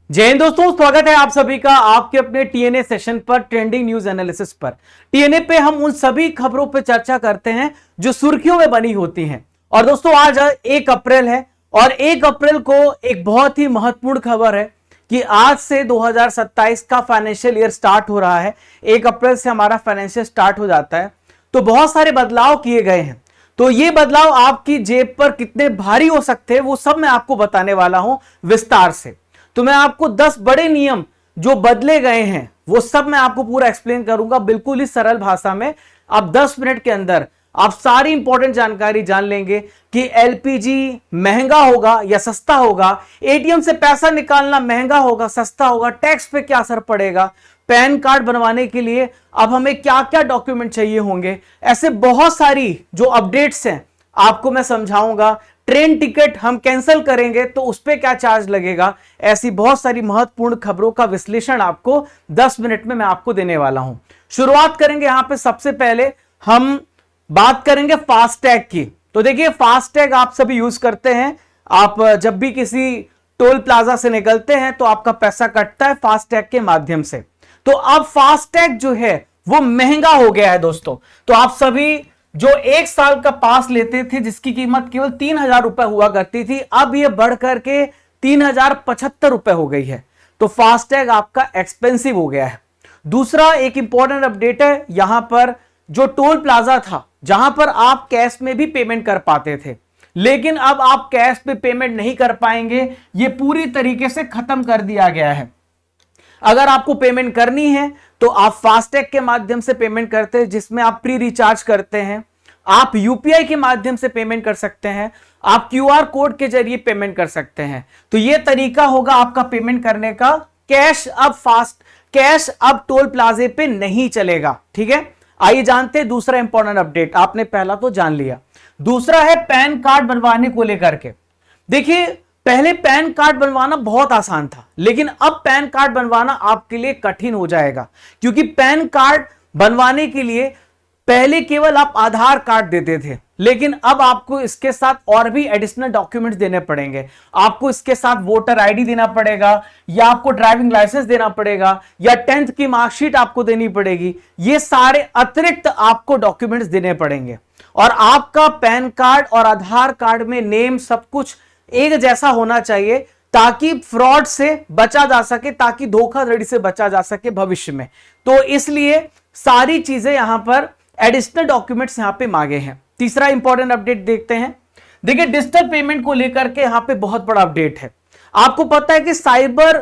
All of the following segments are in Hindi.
जय हिंद दोस्तों, स्वागत है आप सभी का आपके अपने टीएनए सेशन पर, ट्रेंडिंग न्यूज एनालिसिस पर। टीएनए पे हम उन सभी खबरों पे चर्चा करते हैं जो सुर्खियों में बनी होती हैं। और दोस्तों आज 1 अप्रैल है और 1 अप्रैल को एक बहुत ही महत्वपूर्ण खबर है कि आज से 2027 का फाइनेंशियल ईयर स्टार्ट हो रहा है। 1 अप्रैल से हमारा फाइनेंशियल स्टार्ट हो जाता है, तो बहुत सारे बदलाव किए गए हैं। तो ये बदलाव आपकी जेब पर कितने भारी हो सकते हैं वो सब मैं आपको बताने वाला हूं विस्तार से। तो मैं आपको 10 बड़े नियम जो बदले गए हैं वो सब मैं आपको पूरा एक्सप्लेन करूंगा बिल्कुल ही सरल भाषा में। आप 10 मिनट के अंदर आप सारी इंपॉर्टेंट जानकारी जान लेंगे कि एलपीजी महंगा होगा या सस्ता होगा, एटीएम से पैसा निकालना महंगा होगा सस्ता होगा, टैक्स पे क्या असर पड़ेगा, पैन कार्ड बनवाने के लिए अब हमें क्या क्या डॉक्यूमेंट चाहिए होंगे, ऐसे बहुत सारी जो अपडेट्स हैं आपको मैं समझाऊंगा। ट्रेन टिकट हम कैंसिल करेंगे तो उस पर क्या चार्ज लगेगा, ऐसी बहुत सारी महत्वपूर्ण खबरों का विश्लेषण आपको 10 मिनट में मैं आपको देने वाला हूं। शुरुआत करेंगे यहां पे, सबसे पहले हम बात करेंगे फास्टैग की। तो देखिए फास्टैग आप सभी यूज करते हैं, आप जब भी किसी टोल प्लाजा से निकलते हैं तो आपका पैसा कटता है फास्टैग के माध्यम से। तो अब फास्टैग जो है वो महंगा हो गया है दोस्तों। तो आप सभी जो 1 साल का पास लेते थे जिसकी कीमत केवल 3,000 रुपए हुआ करती थी, अब यह बढ़ करके 3,075 रुपए हो गई है। तो फास्टैग आपका एक्सपेंसिव हो गया है। दूसरा एक इंपॉर्टेंट अपडेट है, यहां पर जो टोल प्लाजा था जहां पर आप कैश में भी पेमेंट कर पाते थे, लेकिन अब आप कैश पे पेमेंट नहीं कर पाएंगे, यह पूरी तरीके से खत्म कर दिया गया है। अगर आपको पेमेंट करनी है तो आप फास्टैग के माध्यम से पेमेंट करते हैं, जिसमें आप प्री रिचार्ज करते हैं। आप यूपीआई के माध्यम से पेमेंट कर सकते हैं, आप क्यूआर कोड के जरिए पेमेंट कर सकते हैं। तो यह तरीका होगा आपका पेमेंट करने का। कैश अब टोल प्लाजे पे नहीं चलेगा, ठीक है। आइए जानते हैं दूसरा इंपॉर्टेंट अपडेट। आपने पहला तो जान लिया, दूसरा है पैन कार्ड बनवाने को लेकर के। देखिए पहले पैन कार्ड बनवाना बहुत आसान था, लेकिन अब पैन कार्ड बनवाना आपके लिए कठिन हो जाएगा, क्योंकि पैन कार्ड बनवाने के लिए पहले केवल आप आधार कार्ड देते थे, लेकिन अब आपको इसके साथ और भी एडिशनल डॉक्यूमेंट्स देने पड़ेंगे। आपको इसके साथ वोटर आईडी देना पड़ेगा, या आपको ड्राइविंग लाइसेंस देना पड़ेगा, या 10th की मार्कशीट आपको देनी पड़ेगी। ये सारे अतिरिक्त आपको डॉक्यूमेंट्स देने पड़ेंगे। और आपका पैन कार्ड और आधार कार्ड में नेम सब कुछ एक जैसा होना चाहिए, ताकि फ्रॉड से बचा जा सके, ताकि धोखाधड़ी से बचा जा सके भविष्य में। तो इसलिए सारी चीजें यहां पर एडिशनल डॉक्यूमेंट्स यहां पे मांगे हैं। तीसरा इंपॉर्टेंट अपडेट देखते हैं। देखिए डिजिटल पेमेंट को लेकर के यहां पे बहुत बड़ा अपडेट है। आपको पता है कि साइबर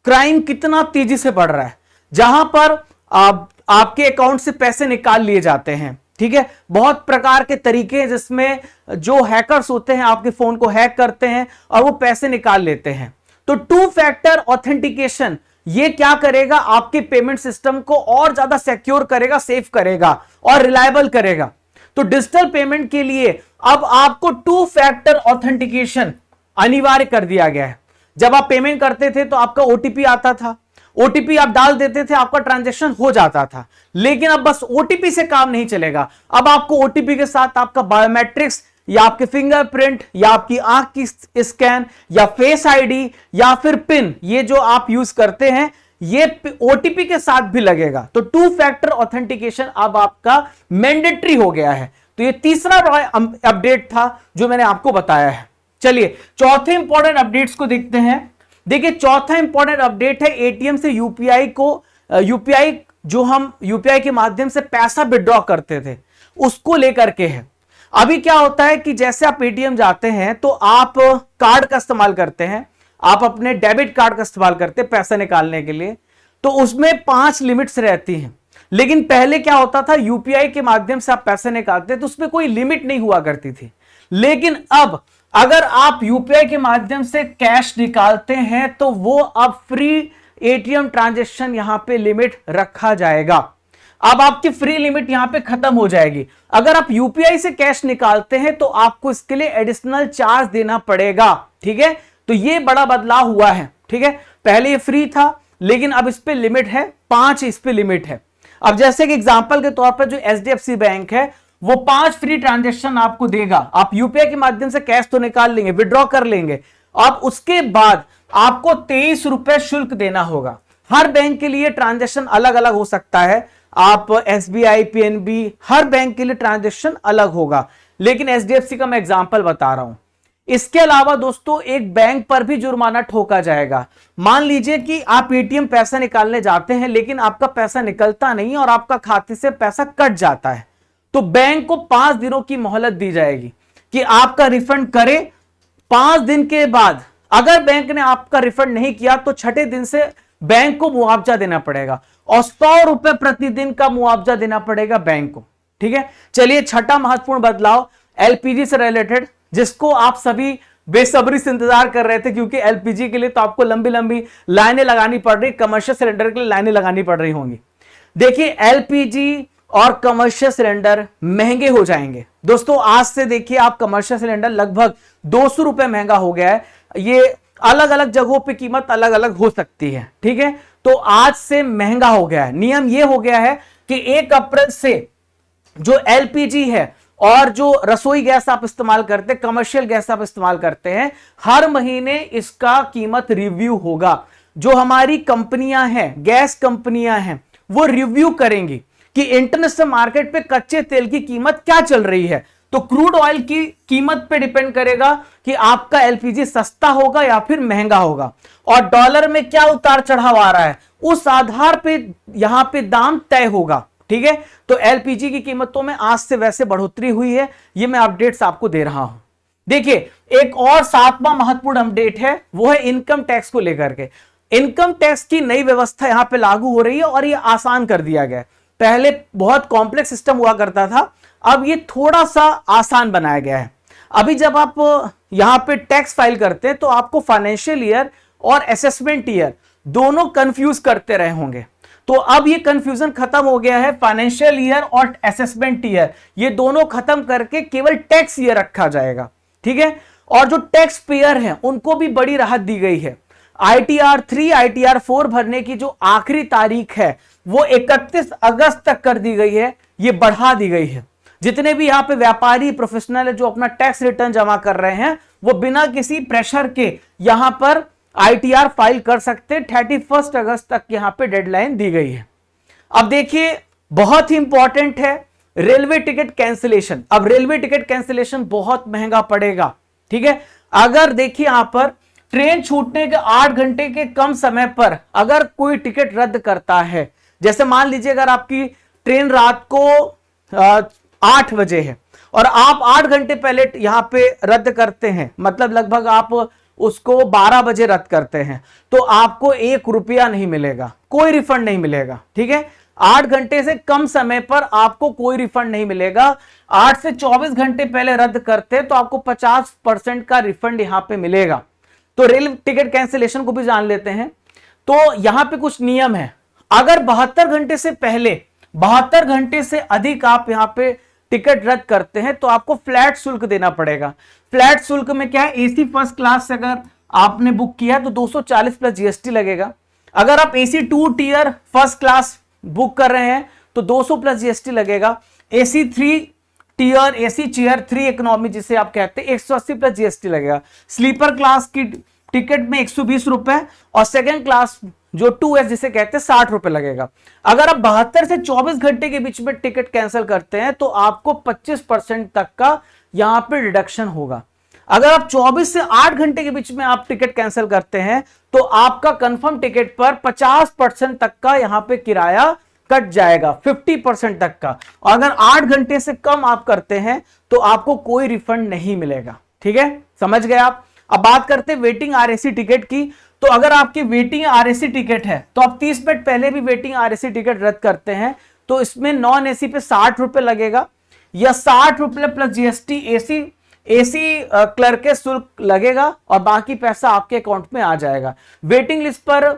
क्राइम कितना तेजी से बढ़ रहा है, जहां पर आपके अकाउंट से पैसे निकाल लिए जाते हैं, ठीक है। बहुत प्रकार के तरीके हैं जिसमें जो हैकर्स होते हैं आपके फोन को हैक करते हैं और वो पैसे निकाल लेते हैं। तो 2 फैक्टर ऑथेंटिकेशन ये क्या करेगा, आपके पेमेंट सिस्टम को और ज्यादा सिक्योर करेगा, सेफ करेगा और रिलायबल करेगा। तो डिजिटल पेमेंट के लिए अब आपको 2 फैक्टर ऑथेंटिकेशन अनिवार्य कर दिया गया है। जब आप पेमेंट करते थे तो आपका ओटीपी आता था, ओटीपी आप डाल देते थे, आपका ट्रांजैक्शन हो जाता था। लेकिन अब बस ओटीपी से काम नहीं चलेगा, अब आपको ओटीपी के साथ आपका बायोमेट्रिक्स या आपके फिंगरप्रिंट या आपकी आंख की स्कैन या फेस आईडी या फिर पिन, ये जो आप यूज करते हैं, ये ओटीपी के साथ भी लगेगा। तो 2 फैक्टर ऑथेंटिकेशन अब आपका मैंडेटरी हो गया है। तो ये तीसरा बड़ा अपडेट था जो मैंने आपको बताया है। चलिए चौथे इंपॉर्टेंट अपडेट्स को देखते हैं। देखिए चौथा इंपॉर्टेंट अपडेट है एटीएम से यूपीआई जो हम यूपीआई के माध्यम से पैसा विड्रॉ करते थे उसको लेकर के है। अभी क्या होता है कि जैसे आप एटीएम जाते हैं तो आप कार्ड का इस्तेमाल करते हैं, आप अपने डेबिट कार्ड का इस्तेमाल करते हैं पैसे निकालने के लिए, तो उसमें 5 लिमिट्स रहती हैं। लेकिन पहले क्या होता था, यूपीआई के माध्यम से आप पैसे निकालते तो उसमें कोई लिमिट नहीं हुआ करती थी। लेकिन अब अगर आप यूपीआई के माध्यम से कैश निकालते हैं तो वो अब फ्री एटीएम ट्रांजैक्शन यहां पे लिमिट रखा जाएगा। अब आपकी फ्री लिमिट यहां पे खत्म हो जाएगी। अगर आप यूपीआई से कैश निकालते हैं तो आपको इसके लिए एडिशनल चार्ज देना पड़ेगा, ठीक है। तो ये बड़ा बदलाव हुआ है, ठीक है। पहले ये फ्री था, लेकिन अब इस पे लिमिट है, 5 इस पे लिमिट है। अब जैसे कि एग्जांपल के तौर पर जो एचडीएफसी बैंक है वो 5 फ्री ट्रांजैक्शन आपको देगा। आप यूपीआई के माध्यम से कैश तो निकाल लेंगे, विड्रॉ कर लेंगे, अब उसके बाद आपको 23 रुपए शुल्क देना होगा। हर बैंक के लिए ट्रांजैक्शन अलग अलग हो सकता है, आप SBI PNB हर बैंक के लिए ट्रांजैक्शन अलग होगा, लेकिन HDFC का मैं एग्जांपल बता रहा हूं। इसके अलावा दोस्तों एक बैंक पर भी जुर्माना ठोका जाएगा। मान लीजिए कि आप ATM पैसा निकालने जाते हैं लेकिन आपका पैसा निकलता नहीं और आपका खाते से पैसा कट जाता है, तो बैंक को 5 दिनों की मोहलत दी जाएगी कि आपका रिफंड करे। 5 दिन के बाद अगर बैंक ने आपका रिफंड नहीं किया तो छठे दिन से बैंक को मुआवजा देना पड़ेगा और 100 रुपए प्रतिदिन का मुआवजा देना पड़ेगा बैंक को। ठीक है, चलिए छठा महत्वपूर्ण बदलाव LPG से रिलेटेड, जिसको आप सभी बेसब्री से इंतजार कर रहे थे, क्योंकि LPG के लिए तो आपको लंबी लंबी लाइनें लगानी पड़ रही, कमर्शियल सिलेंडर के लिए लाइनें लगानी पड़ रही होंगी। देखिए LPG और कमर्शियल सिलेंडर महंगे हो जाएंगे दोस्तों। आज से देखिए आप कमर्शियल सिलेंडर लगभग 200 रुपए महंगा हो गया है। ये अलग अलग जगहों पे कीमत अलग अलग हो सकती है। ठीक है, तो आज से महंगा हो गया है। नियम ये हो गया है कि 1 अप्रैल से जो LPG है और जो रसोई गैस आप इस्तेमाल करते हैं, कमर्शियल गैस आप इस्तेमाल करते हैं, हर महीने इसका कीमत रिव्यू होगा। जो हमारी कंपनियां हैं, गैस कंपनियां हैं, वो रिव्यू करेंगी कि इंटरनेशनल मार्केट पे कच्चे तेल की कीमत क्या चल रही है। तो क्रूड ऑयल की कीमत पे डिपेंड करेगा कि आपका LPG सस्ता होगा या फिर महंगा होगा, और डॉलर में क्या उतार चढ़ाव आ रहा है उस आधार पे यहां पे दाम तय होगा। ठीक है, तो LPG की कीमतों में आज से वैसे बढ़ोतरी हुई है, ये मैं अपडेट्स आपको दे रहा हूं। देखिए एक और 7वां महत्वपूर्ण अपडेट है, वो है इनकम टैक्स को लेकर के। इनकम टैक्स की नई व्यवस्था यहां पे लागू हो रही है और ये आसान कर दिया गया है। पहले बहुत कॉम्प्लेक्स सिस्टम हुआ करता था, अब ये थोड़ा सा आसान बनाया गया है। अभी जब आप यहां पे टैक्स फाइल करते हैं तो आपको फाइनेंशियल ईयर और असेसमेंट ईयर दोनों कंफ्यूज करते रहे होंगे, तो अब ये कंफ्यूजन खत्म हो गया है। फाइनेंशियल ईयर और असेसमेंट ईयर ये दोनों खत्म करके केवल टैक्स ईयर रखा जाएगा। ठीक है, और जो टैक्स पेयर हैं उनको भी बड़ी राहत दी गई है। ITR 3 ITR 4 भरने की जो आखिरी तारीख है वो 31 अगस्त तक कर दी गई है, ये बढ़ा दी गई है। जितने भी यहाँ पे व्यापारी प्रोफेशनल है जो अपना टैक्स रिटर्न जमा कर रहे हैं, वो बिना किसी प्रेशर के यहां पर ITR फाइल कर सकते हैं। 31 अगस्त तक यहां पे डेडलाइन दी गई है। अब देखिए बहुत ही इंपॉर्टेंट है रेलवे टिकट कैंसिलेशन। अब रेलवे टिकट कैंसिलेशन बहुत महंगा पड़ेगा। ठीक है, अगर देखिए यहां पर ट्रेन छूटने के 8 घंटे के कम समय पर अगर कोई टिकट रद्द करता है, जैसे मान लीजिए अगर आपकी ट्रेन रात को 8 बजे है और आप 8 घंटे पहले यहां पे रद्द करते हैं, मतलब लगभग आप उसको 12 बजे रद्द करते हैं, तो आपको 1 रुपया नहीं मिलेगा, कोई रिफंड नहीं मिलेगा। ठीक है, 8 घंटे से कम समय पर आपको कोई रिफंड नहीं मिलेगा। 8 से 24 घंटे पहले रद्द करते हैं तो आपको 50% का रिफंड यहां पे मिलेगा। तो रेल टिकट कैंसिलेशन को भी जान लेते हैं। तो यहां पे कुछ नियम है। अगर 72 घंटे से पहले 72 घंटे से अधिक आप यहां पे टिकट रद्द करते हैं तो आपको फ्लैट शुल्क देना पड़ेगा। फ्लैट शुल्क में क्या है, AC फर्स्ट क्लास से अगर आपने बुक किया तो 240 प्लस GST लगेगा। अगर आप AC 2 tier first class book कर रहे हैं तो 200 प्लस GST लगेगा। AC 3 tier, AC chair 3 economy जिसे आप कहते हैं, 180 प्लस GST लगेगा। स्लीपर क्लास की टिकट में 120 रुपए और सेकेंड क्लास जो 2S जिसे कहते हैं 60 रुपए लगेगा। अगर आप 72 से 24 घंटे के बीच में टिकट कैंसिल करते हैं तो आपको 25% तक का यहां पे रिडक्शन होगा। अगर आप 24 से 8 घंटे के बीच में आप टिकट कैंसिल करते हैं तो आपका कंफर्म टिकट पर 50% तक का यहां पे किराया कट जाएगा, 50% तक का। और अगर 8 घंटे से कम आप करते हैं तो आपको कोई रिफंड नहीं मिलेगा। ठीक है, समझ गए आप। अब बात करते हैं वेटिंग RAC टिकट की। तो अगर आपकी वेटिंग RAC टिकट है तो आप 30 मिनट पहले भी वेटिंग RAC टिकट रद्द करते हैं तो इसमें नॉन AC पे 60 रुपए लगेगा या 60 रुपए प्लस GST AC क्लर्क के शुल्क लगेगा और बाकी पैसा आपके अकाउंट में आ जाएगा। वेटिंग लिस्ट पर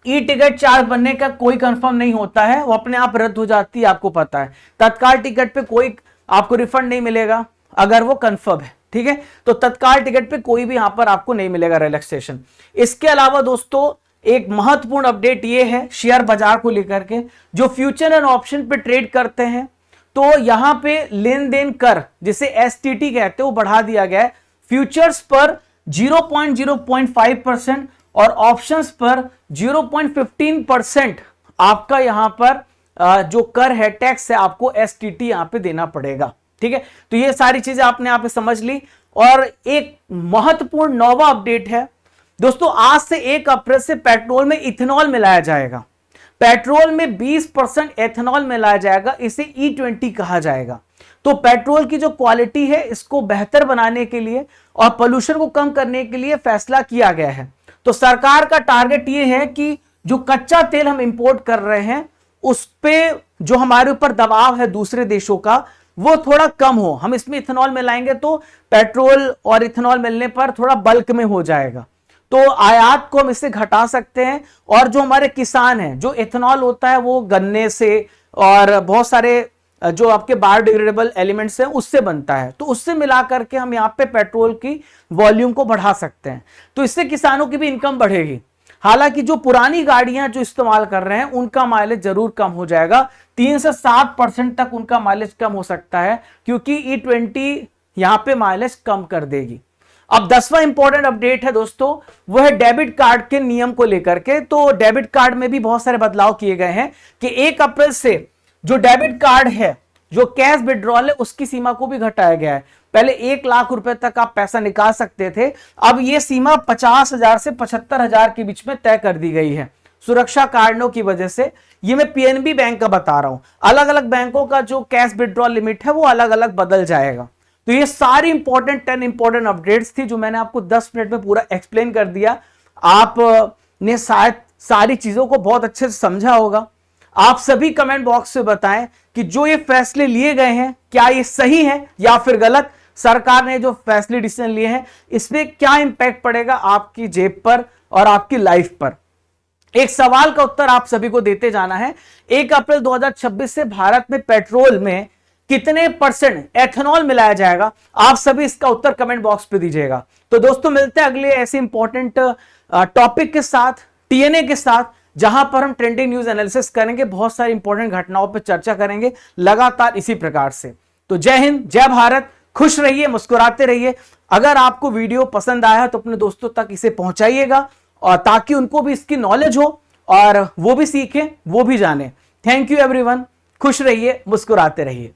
टिकट चार्ज बनने का कोई कंफर्म नहीं होता है, वो अपने आप रद्द हो जाती है, आपको पता है। तत्काल टिकट पे कोई आपको रिफंड नहीं मिलेगा अगर वो कंफर्म है। ठीक है, तो तत्काल टिकट पे कोई भी यहां पर आपको नहीं मिलेगा रिलैक्सेशन। इसके अलावा दोस्तों एक महत्वपूर्ण अपडेट ये है शेयर बाजार को लेकर के, जो फ्यूचर एंड ऑप्शन पे ट्रेड करते हैं तो यहां पे लेन देन कर जिसे STT कहते हैं वो बढ़ा दिया गया है। फ्यूचर्स पर 0.5% और ऑप्शंस पर 0.15% आपका यहां पर जो कर है, टैक्स है, आपको एसटीटी यहां पे देना पड़ेगा। ठीक है, तो ये सारी चीजें आपने यहां पे समझ ली। और एक महत्वपूर्ण नौवा अपडेट है दोस्तों, आज से 1 अप्रैल से पेट्रोल में इथेनॉल मिलाया जाएगा। पेट्रोल में 20% एथेनॉल मिलाया जाएगा, इसे E20 कहा जाएगा। तो पेट्रोल की जो क्वालिटी है इसको बेहतर बनाने के लिए और पोल्यूशन को कम करने के लिए फैसला किया गया है। तो सरकार का टारगेट ये है कि जो कच्चा तेल हम इंपोर्ट कर रहे हैं उस पे जो हमारे ऊपर दबाव है दूसरे देशों का वो थोड़ा कम हो। हम इसमें इथेनॉल मिलाएंगे तो पेट्रोल और इथेनॉल मिलने पर थोड़ा बल्क में हो जाएगा, तो आयात को हम इससे घटा सकते हैं। और जो हमारे किसान हैं, जो इथेनॉल होता है वो गन्ने से और बहुत सारे जो आपके बायोडिग्रेडेबल एलिमेंट्स हैं उससे बनता है, तो उससे मिला करके हम यहाँ पे पेट्रोल की वॉल्यूम को बढ़ा सकते हैं। तो इससे किसानों की भी इनकम बढ़ेगी। हालांकि जो पुरानी गाड़ियां जो इस्तेमाल कर रहे हैं उनका माइलेज जरूर कम हो जाएगा, 3 से 7% तक उनका माइलेज कम हो सकता है, क्योंकि E20 यहां पे माइलेज कम कर देगी। अब 10वां इंपॉर्टेंट अपडेट है दोस्तों, वो है डेबिट कार्ड के नियम को लेकर के। तो डेबिट कार्ड में भी बहुत सारे बदलाव किए गए हैं कि 1 अप्रैल से जो डेबिट कार्ड है, जो कैश विड्रॉल है, उसकी सीमा को भी घटाया गया है। पहले 1 लाख रुपए तक आप पैसा निकाल सकते थे, अब यह सीमा 50,000 से 75,000 के बीच में तय कर दी गई है सुरक्षा कारणों की वजह से। ये मैं पीएनबी बैंक का बता रहा हूं, अलग अलग बैंकों का जो कैश विड्रॉल लिमिट है वो अलग अलग बदल जाएगा। तो ये सारी इंपॉर्टेंट 10 इंपॉर्टेंट अपडेट्स थी जो मैंने आपको 10 मिनट में पूरा एक्सप्लेन कर दिया। आपने शायद सारी चीजों को बहुत अच्छे से समझा होगा। आप सभी कमेंट बॉक्स में बताएं कि जो ये फैसले लिए गए हैं क्या ये सही है या फिर गलत। सरकार ने जो फैसले डिसीजन लिए हैं इसमें क्या इंपैक्ट पड़ेगा आपकी जेब पर और आपकी लाइफ पर। एक सवाल का उत्तर आप सभी को देते जाना है, 1 अप्रैल 2026 से भारत में पेट्रोल में कितने % एथेनॉल मिलाया जाएगा? आप सभी इसका उत्तर कमेंट बॉक्स पे दीजिएगा। तो दोस्तों मिलते हैं अगले ऐसे इंपॉर्टेंट टॉपिक के साथ, टीएनए के साथ, जहां पर हम ट्रेंडिंग न्यूज एनालिसिस करेंगे, बहुत सारी इंपॉर्टेंट घटनाओं पर चर्चा करेंगे लगातार इसी प्रकार से। तो जय हिंद, जय भारत, खुश रहिए, मुस्कुराते रहिए। अगर आपको वीडियो पसंद आया तो अपने दोस्तों तक इसे पहुंचाइएगा और ताकि उनको भी इसकी नॉलेज हो और वो भी सीखें, वो भी जाने। थैंक यू एवरीवन, खुश रहिए, मुस्कुराते रहिए।